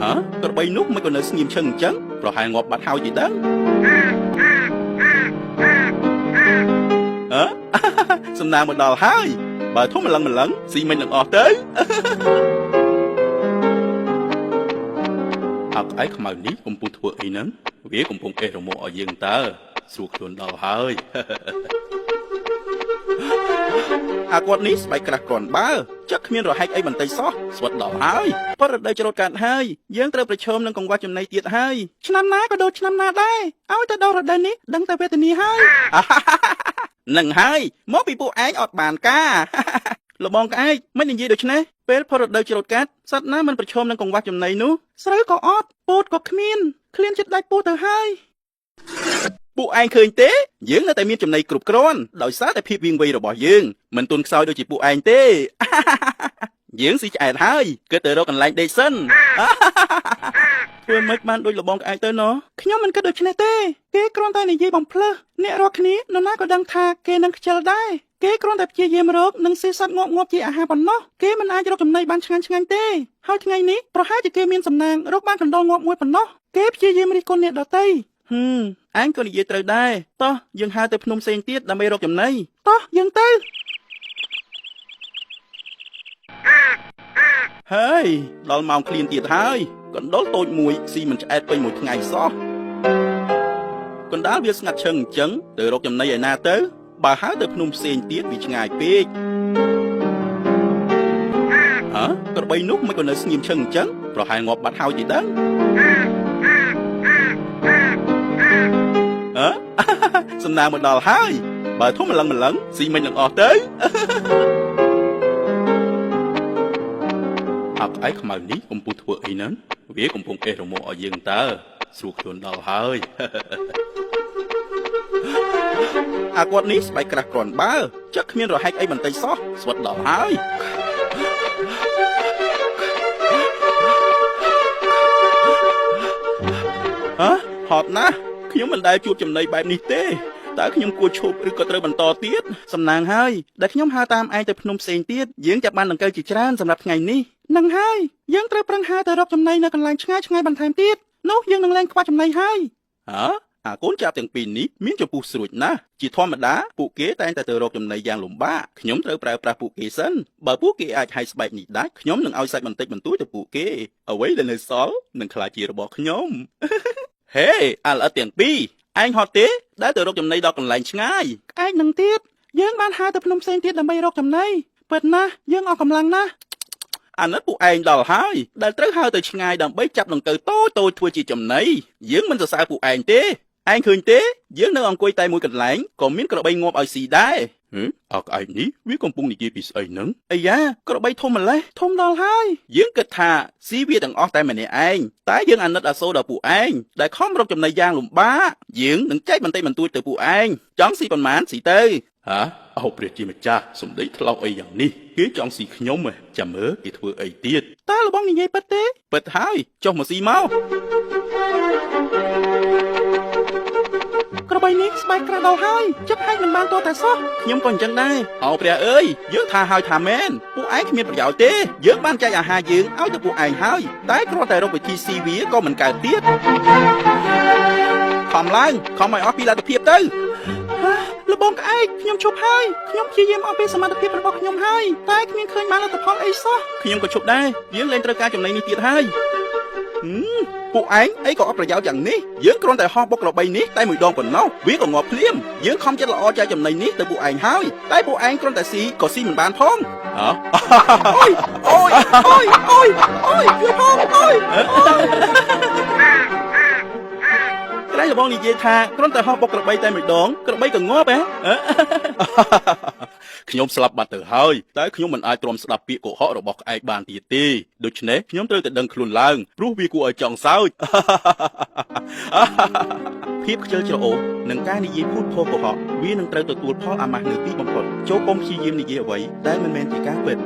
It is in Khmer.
ហ៎ក្របីនោះមិនក៏នៅស្ងៀមឈឹងអញ្ចឹងប្រហែលងាប់បាត់ហើយទីដឹងសំណាងមកដល់ហើយបើធំម្លឹងស៊ីមិននឹងអស់ទៅអកឯខ្មៅនេះកំពុងធ្វើអីហ្នឹងវាកំពុងអេះរមាស់ឲ្យយើងតើស្រួលខ្លួនដល់ហើយអាគាត់នេះស្បែកក្រាស់គ្រាន់បើចឹកគ្មានរហែកអីបន្តិចសោះស្វិតដល់ហើយប៉ុន្តែរដូវច្រូតកាត់ហើយយើងត្រូវប្រឈមនឹងកង្វះចំណីទៀតហើយឆ្នាំណាក៏ដូចឆ្នាំណាដែរឲ្យទៅដល់រដូវនេះដឹងតែវេទនាហើយនឹងហើយមកពីពួកឯងអត់បានការលបងក្អែកមិននិយាយដូច្នេះពេលផលរដូវច្រូតកាត់សត្វណាមិនប្រឈមនឹងកង្វះចំណីនោះស្រូវក៏អត់ពោតក៏គ្មានឃ្លានចិត្តដាច់ពោតទៅហើយពួកឯងឃើញទេយើងនៅតែមានចំណីគ្រប់គ្រាន់ដោយសារតែភាពវាងវៃរបស់យើងមិនទន់ខ្សោយដូចជាពួកឯងទេយើងស៊ីឆ្អែតហើយគិតទៅរកកន្លែងដេកសិនធ្វើមិនបានដូចលបងក្អែកទៅណោះខ្ញុំមិនគិតដូច្នេះទេគេគ្រាន់តែនិយាយបំភ្លើសអ្នករាល់គ្នានរណាក៏ដឹងថាគេនឹងខ្ជិលដែរគេគ្រាន់តែព្យាយាមរកនិងសេសត្វងាប់ជាអាហារប៉ុណ្ណោះគេមិនអាចរកចំណីបានឆ្ងាញ់ទេហើយថ្ងៃនេះប្រហែលជាគេមានសំណាងរកបានកណ្ដុរងាប់មួយប៉ុណ្ណោះគេព្យាយាមរិះគន់អ្នកដទៃអញក៏និយាយត្រូវដែរតោះយើងហើរទៅភ្នំផ្សេងទៀតដើម្បីរកចំណីតោះយើងទៅហើយដល់ម៉ោងឃ្លានទៀតហើយកណ្ដុរតូចមួយស៊ីមិនឆ្អែតពេញមួយថ្ងៃសោះកណ្ដាលវាស្ងាត់ឈឹងអញ្ចឹងទៅរកចំណីឯណាទៅបើហើរទៅភ្នំផ្សេងទៀតវាឆ្ងាយពេកក្របីនោះមិនក៏នៅស្ងៀមឈឹងអញ្ចឹងប្រហែលងាប់បាត់ហើយទីដឹងសំណាងមកដល់ហើយបើធំម្លឹងស៊ីមិននឹងអស់ទៅអកឯខ្មៅនេះកំពុងធ្វើអីហ្នឹងវាកំពុងអេះរមាស់ឲ្យយើងតើស្រួលខ្លួនដល់ហើយអាគាត់នេះស្បែកក្រាស់គ្រាន់បើចឹកគ្មានរហែកអីបន្តិចសោះស្វិតដល់ហើយហត់ណាស់ខ្ញុំមិនដែលជួបចំណីបែបនេះទេតើខ្ញុំគួរឈប់ឬក៏ត្រូវបន្តទៀតសំណាងហើយដែលខ្ញុំហើរតាមឯងទៅភ្នំផ្សេងទៀតយើងចាប់បានដង្កូវជាច្រើនសម្រាប់ថ្ងៃនេះនឹងហើយយើងត្រូវប្រឹងហើរទៅរកចំណីនៅកន្លែងឆ្ងាយបន្ថែមទៀតនោះយើងនឹងលែងខ្វះចំណីហើយអាកូនចាប់ទាំងពីរនេះមានចំពោះស្រួចណាស់ជាធម្មតាពួកគេតែងតែទៅរកចំណីយ៉ាងលំបាកខ្ញុំត្រូវប្រើប្រាស់ពួកគេសិនបើពួកគេអាចហាយស្បែកនេះដាច់ខ្ញុំនឹងឲ្យសាច់បន្តិចបន្តួចទៅពួកគេអ្វីដែលនៅសល់នឹងក្លាយជារបស់ខ្ញុំហេអាល្អិតទាំងពីរឯងហត់ទេដែលទៅរកចំណីដល់កន្លែងឆ្ងាយឯងនឹងទៀតយើងបានហើរទៅភ្នំផ្សេងទៀតដើម្បីរកចំណីពិតណាស់យើងអស់កម្លាំងណាស់អាណិតពួកឯងដល់ហើយដែលត្រូវហើរទៅឆ្ងាយដើម្បីចាប់ដង្កូវតូចធ្វើជាចំណីយើងមិនសរសើរពួកឯងទេឯងឃើញទេយើងនៅអង្គុយតែមួយកន្លែងក៏មានក្របីងាប់ឲ្យស៊ីដែរអកឯងនេះវាកំពុងនិយាយពីស្អីហ្នឹងអាយ៉ាក្របីធំម្លេះធំដល់ហើយយើងគិតថាស៊ីវាទាំងអស់តែម្នាក់ឯងតែយើងអាណិតអាសូរដល់ពួកឯងដែលខំរកចំណីយ៉ាងលំបាកយើងនឹងចែកបន្តិចបន្តួចទៅពួកឯងចង់ស៊ីប៉ុន្មានស៊ីទៅអោព្រះជាម្ចាស់សំដីថ្លោកអីយ៉ាងនេះគេចង់ស៊ីខ្ញុំចាំមើលគេធ្វើអីទៀតតើលបងនិយាយពិតទេពិតហើយចុះមកស៊ីមកក្របីនេះស្បែកក្រាស់ដល់ហើយចិត្តហែកមិនបានតតែសោះខ្ញុំក៏អញ្ចឹងដែរអោព្រះអើយយើងថាហើយថាមែនពួកឯងគ្មានប្រយោជន៍ទេយើងបានចែកអាហារយើងឲ្យទៅពួកឯងហើយតែគ្រាន់តែរកវិធីស៊ីវាក៏មិនកើតទៀតខំឡើងខំឲ្យអស់ពីលទ្ធភាពទៅលបងក្អែកខ្ញុំឈប់ហើយខ្ញុំព្យាយាមអស់ពីសមត្ថភាពរបស់ខ្ញុំហើយតែគ្មានឃើញបានលទ្ធផលអីសោះខ្ញុំក៏ឈប់ដែរយើងលែងត្រូវការចំណីនេះទៀតហើយពួកឯងអីក៏អត់ប្រយោជន៍យ៉ាងនេះយើងគ្រាន់តែហោះបុកក្របីនេះតែមួយដងប៉ុណ្ណោះវាក៏ងាប់ភ្លាមយើងខំចិត្តល្អចែកចំណីនេះទៅពួកឯងហើយតែពួកឯងគ្រាន់តែស៊ីក៏ស៊ីមិនបានផងអូយជួយផងក្រែងបងនិយាយថាគ្រាន់តែហោះបុកក្របីតែមួយដងក្របីក៏ងាប់ខ្ញុំស្លាប់បាត់ទៅហើយតែខ្ញុំមិនអាចទ្រាំស្ដាប់ពាក្យកុហករបស់ក្អែកបានទៀតទេដូច្នេះខ្ញុំត្រូវតែដឹងខ្លួនឡើងព្រោះវាគួរឲ្យចង់សើចភាពខ្ជិលច្រអូសនិងការនិយាយភូតភរកុហកវានឹងត្រូវទទួលផលអាម៉ាស់នៅទីបំផុតចូលកុំព្យាយាមនិយាយអ្វីដែលមិនមែនជាការពិត